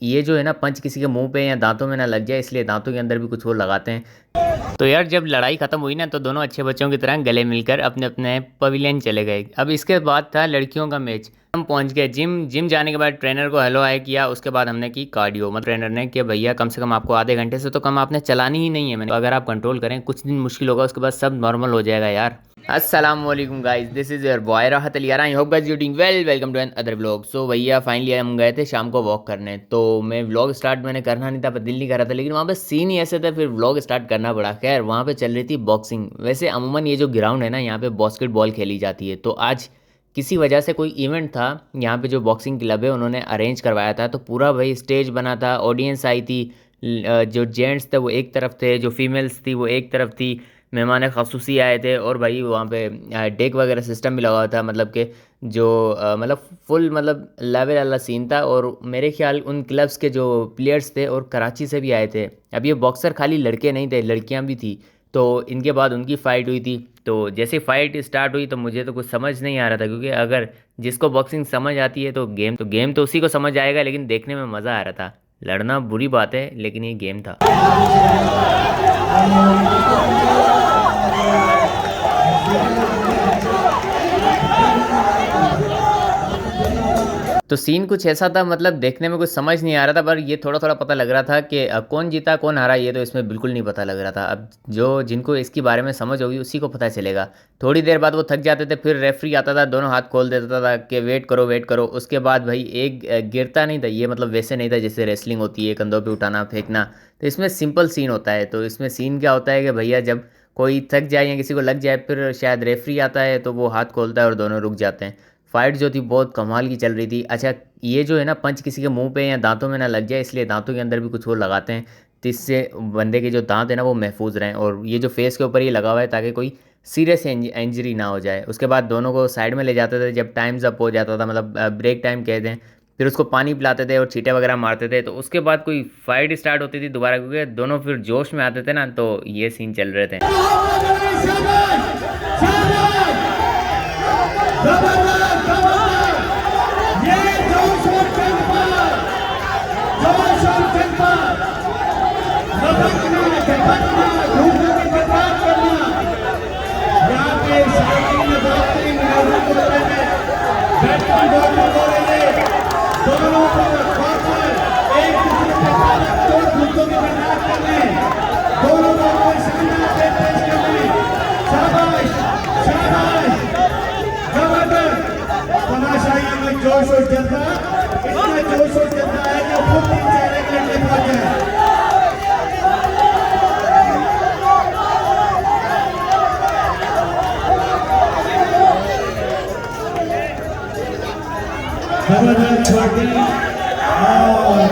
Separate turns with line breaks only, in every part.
ये जो है ना पंच किसी के मुंह पे या दांतों में ना लग जाए, इसलिए दांतों के अंदर भी कुछ वो लगाते हैं। तो यार जब लड़ाई खत्म हुई ना तो दोनों अच्छे बच्चों की तरह गले मिलकर अपने अपने पवेलियन चले गए। अब इसके बाद था लड़कियों का मैच। हम पहुंच गए जिम। जिम जाने के बाद ट्रेनर को हेलो हाय किया। उसके बाद हमने की कार्डियो। मतलब ट्रेनर ने कि भैया कम से कम आपको आधे घंटे से तो कम आपने चलानी ही नहीं है। मैंने अगर आप कंट्रोल करें कुछ दिन मुश्किल होगा, उसके बाद सब नॉर्मल हो जाएगा यार। अस्सलाम वालेकुम guys, this is your boy Rahat Ali यार। I hope guys you doing well. Welcome to another vlog. So भैया फाइनली हम गए थे शाम को वॉक करने। तो मैं व्लॉग स्टार्ट मैंने करना नहीं था, पर दिल नहीं कर रहा था, लेकिन वहाँ पे सीन ही ऐसे थे फिर व्लॉग स्टार्ट करना पड़ा। खैर वहाँ पे चल रही थी बॉक्सिंग। वैसे अमूमन ये जो ग्राउंड है ना, यहाँ पे बास्केटबॉल खेली जाती है। तो आज किसी वजह से कोई इवेंट था यहाँ पे, जो बॉक्सिंग क्लब है उन्होंने अरेंज करवाया था। तो पूरा भाई स्टेज बना था, ऑडियंस आई थी। जो जेंट्स थे वो एक तरफ थे, जो फीमेल्स थी वो एक तरफ थी। मेहमान खसूसी आए थे, और भाई वहाँ पे डेक वगैरह सिस्टम भी लगा हुआ था। मतलब कि जो मतलब फुल मतलब लेवल वाला सीन था। और मेरे ख्याल उन क्लब्स के जो प्लेयर्स थे और कराची से भी आए थे। अब ये बॉक्सर खाली लड़के नहीं थे, लड़कियाँ भी थी। तो इनके बाद उनकी फ़ाइट हुई थी। तो जैसे फाइट स्टार्ट हुई तो मुझे तो कुछ समझ नहीं आ रहा था, क्योंकि अगर जिसको बॉक्सिंग समझ आती है तो गेम तो उसी को समझ आएगा, लेकिन देखने में मज़ा आ रहा था। लड़ना बुरी बात है, लेकिन ये गेम था। तो सीन कुछ ऐसा था, मतलब देखने में कुछ समझ नहीं आ रहा था, पर ये थोड़ा थोड़ा पता लग रहा था कि कौन जीता कौन हारा, ये तो इसमें बिल्कुल नहीं पता लग रहा था। अब जो जिनको इसके बारे में समझ होगी उसी को पता चलेगा। थोड़ी देर बाद वो थक जाते थे, फिर रेफरी आता था, दोनों हाथ खोल देता था कि वेट करो वेट करो। उसके बाद भाई एक गिरता नहीं था ये, मतलब वैसे नहीं था जैसे रेसलिंग होती है कंधों पे उठाना फेंकना। तो इसमें सिंपल सीन होता है। तो इसमें सीन क्या होता है कि भैया जब कोई थक जाए या किसी को लग जाए, फिर शायद रेफरी आता है तो वो हाथ खोलता है और दोनों रुक जाते हैं। फाइट जो थी बहुत कमाल की चल रही थी। अच्छा, ये जो है ना पंच किसी के मुंह पे या दांतों में ना लग जाए, इसलिए दांतों के अंदर भी कुछ वो लगाते हैं, जिससे बंदे के जो दांत है ना वो महफूज रहें। और ये जो फेस के ऊपर ये लगा हुआ है ताकि कोई सीरियस इंजरी ना हो जाए। उसके बाद दोनों को साइड में ले जाते थे जब टाइम्स अप हो जाता था, मतलब ब्रेक टाइम कहते हैं। फिर उसको पानी पिलाते थे और छींटे वगैरह मारते थे। तो उसके बाद कोई फाइट स्टार्ट होती थी दोबारा, क्योंकि दोनों फिर जोश में आते थे ना। तो ये सीन चल रहे थे।
जोश और जज्बा, इतना जोश और जज्बा है कि खुद 3-4 घंटे पहुंच गए। जबरदस्त छोटी और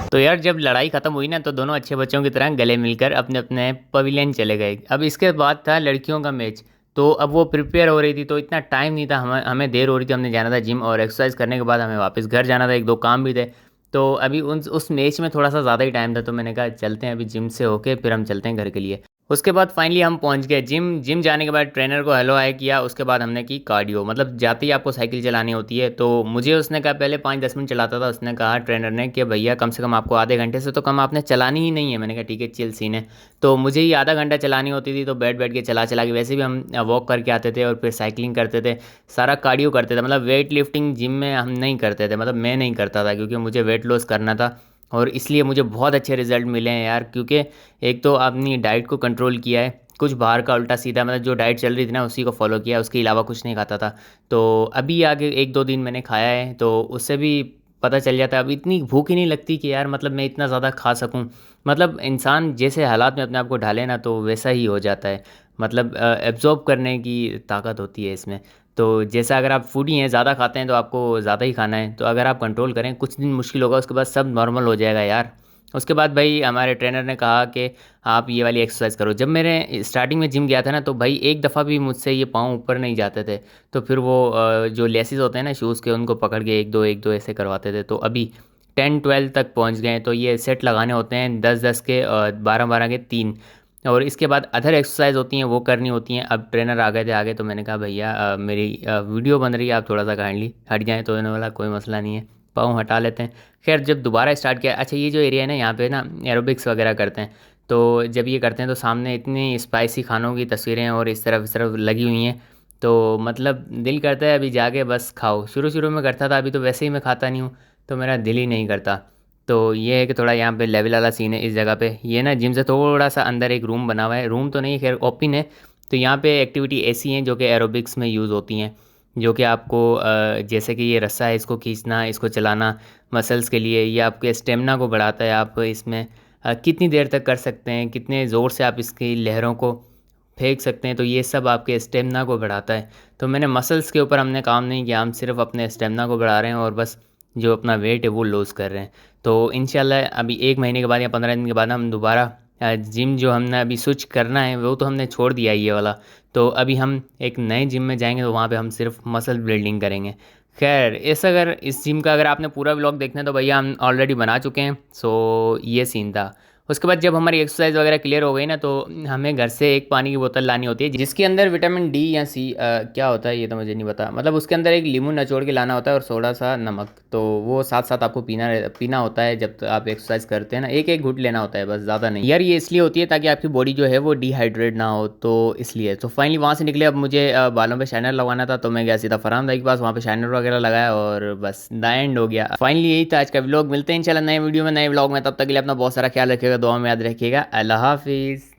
तो यार जब लड़ाई खत्म हुई ना तो दोनों अच्छे बच्चों की तरह गले मिलकर अपने अपने पवेलियन चले गए। अब इसके बाद था लड़कियों का मैच। तो अब वो प्रिपेयर हो रही थी, तो इतना टाइम नहीं था, हमें हमें देर हो रही थी, हमने जाना था जिम, और एक्सरसाइज करने के बाद हमें वापस घर जाना था, एक दो काम भी थे। तो अभी उस मैच में थोड़ा सा ज़्यादा ही टाइम था, तो मैंने कहा चलते हैं अभी जिम से होके फिर हम चलते हैं घर के लिए। उसके बाद फाइनली हम पहुंच गए जिम। जिम जाने के बाद ट्रेनर को हेलो हाय किया। उसके बाद हमने की कार्डियो। मतलब जाते ही आपको साइकिल चलानी होती है। तो मुझे उसने कहा, पहले 5-10 मिनट चलाता था, उसने कहा ट्रेनर ने कि भैया कम से कम आपको आधे घंटे से तो कम आपने चलानी ही नहीं है। मैंने कहा ठीक है चिल सीन है। तो मुझे ही आधा घंटा चलानी होती थी, तो बैठ बैठ के चला चला के, वैसे भी हम वॉक करके आते थे और फिर साइकिलिंग करते थे, सारा कार्डियो करते थे। मतलब वेट लिफ्टिंग जिम में हम नहीं करते थे, मतलब मैं नहीं करता था, क्योंकि मुझे वेट लॉस करना था। और इसलिए मुझे बहुत अच्छे रिजल्ट मिले हैं यार, क्योंकि एक तो अपनी डाइट को कंट्रोल किया है, कुछ बाहर का उल्टा सीधा, मतलब जो डाइट चल रही थी ना उसी को फॉलो किया, उसके अलावा कुछ नहीं खाता था। तो अभी आगे 1-2 दिन मैंने खाया है, तो उससे भी पता चल जाता है। अब इतनी भूख ही नहीं लगती कि यार मतलब मैं इतना ज़्यादा खा सकूं। मतलब इंसान जैसे हालात में अपने आप को ढाले ना तो वैसा ही हो जाता है। मतलब एब्जॉर्ब करने की ताकत होती है इसमें। तो जैसा अगर आप फूडी हैं, ज़्यादा खाते हैं, तो आपको ज़्यादा ही खाना है। तो अगर आप कंट्रोल करें कुछ दिन मुश्किल होगा, उसके बाद सब नॉर्मल हो जाएगा यार। उसके बाद भाई हमारे ट्रेनर ने कहा कि आप ये वाली एक्सरसाइज करो। जब मैंने स्टार्टिंग में जिम गया था ना, तो भाई एक दफ़ा भी मुझसे ये पाँव ऊपर नहीं जाते थे। तो फिर वो जो लेसिस होते हैं ना शूज़ के, उनको पकड़ के एक दो ऐसे करवाते थे। तो अभी 10-12 तक पहुंच गए हैं। तो ये सेट लगाने होते हैं 10-10 के, 12-12 के 3। और इसके बाद अदर एक्सरसाइज होती हैं वो करनी होती हैं। अब ट्रेनर आ गए थे आगे, तो मैंने कहा भैया मेरी वीडियो बन रही है, आप थोड़ा सा काइंडली हट जाएँ। तो इन्होंने बोला कोई मसला नहीं है। पाँव हटा लेते हैं। खैर जब दोबारा स्टार्ट किया, अच्छा ये जो एरिया है ना यहाँ पे ना एरोबिक्स वगैरह करते हैं, तो जब ये करते हैं तो सामने इतनी स्पाइसी खानों की तस्वीरें और इस तरफ लगी हुई हैं, तो मतलब दिल करता है अभी जाके बस खाओ। शुरू शुरू में करता था, अभी तो वैसे ही मैं खाता नहीं हूँ, तो मेरा दिल ही नहीं करता। तो ये है कि थोड़ा यहाँ पे लेवल वाला सीन है इस जगह पे। ये ना जिम से थोड़ा सा अंदर एक रूम बना हुआ है, रूम तो नहीं खैर ओपन है। तो यहाँ पे एक्टिविटी ऐसी हैं जो कि एरोबिक्स में यूज़ होती हैं, जो कि आपको जैसे कि ये रस्सा है, इसको खींचना, इसको चलाना मसल्स के लिए, ये आपके स्टेमिना को बढ़ाता है। आप इसमें कितनी देर तक कर सकते हैं, कितने ज़ोर से आप इसकी लहरों को फेंक सकते हैं, तो ये सब आपके स्टेमिना को बढ़ाता है। तो मैंने मसल्स के ऊपर हमने काम नहीं किया, हम सिर्फ अपने स्टेमिना को बढ़ा रहे हैं और बस जो अपना वेट है वो लूज़ कर रहे हैं। तो इंशाल्लाह अभी 1 महीने के बाद या 15 दिन के बाद हम दोबारा जिम जो हमने अभी स्विच करना है वो तो हमने छोड़ दिया ये वाला। तो अभी हम एक नए जिम में जाएंगे, तो वहाँ पे हम सिर्फ मसल बिल्डिंग करेंगे। खैर अगर इस जिम का अगर आपने पूरा व्लॉग देखना है तो भैया हम ऑलरेडी बना चुके हैं। सो ये सीन था। उसके बाद जब हमारी एक्सरसाइज वगैरह क्लियर हो गई ना, तो हमें घर से एक पानी की बोतल लानी होती है जिसके अंदर विटामिन डी या सी क्या होता है ये तो मुझे नहीं पता, मतलब उसके अंदर एक लीमू निचोड़ के लाना होता है और थोड़ा सा नमक, तो वो साथ साथ आपको पीना होता है जब आप एक्सरसाइज करते हैं ना। एक एक घुट लेना होता है बस, ज़्यादा नहीं यार। ये इसलिए होती है ताकि आपकी बॉडी जो है वो डिहाइड्रेट ना हो, तो इसलिए। तो फाइनली वहाँ से निकले, अब मुझे बालों पर शाइनर लगवाना था, तो मैं गया सीधा फरहान भाई के पास, वहाँ पे शाइनर वगैरह लगाया और बस द एंड हो गया। फाइनली यही था आज का व्लॉग। मिलते हैं इंशाल्लाह नए वीडियो में, नए व्लॉग में। तब तक के लिए अपना बहुत सारा ख्याल रखिएगा, दुआ में याद रखिएगा। अल्लाह हाफिज़।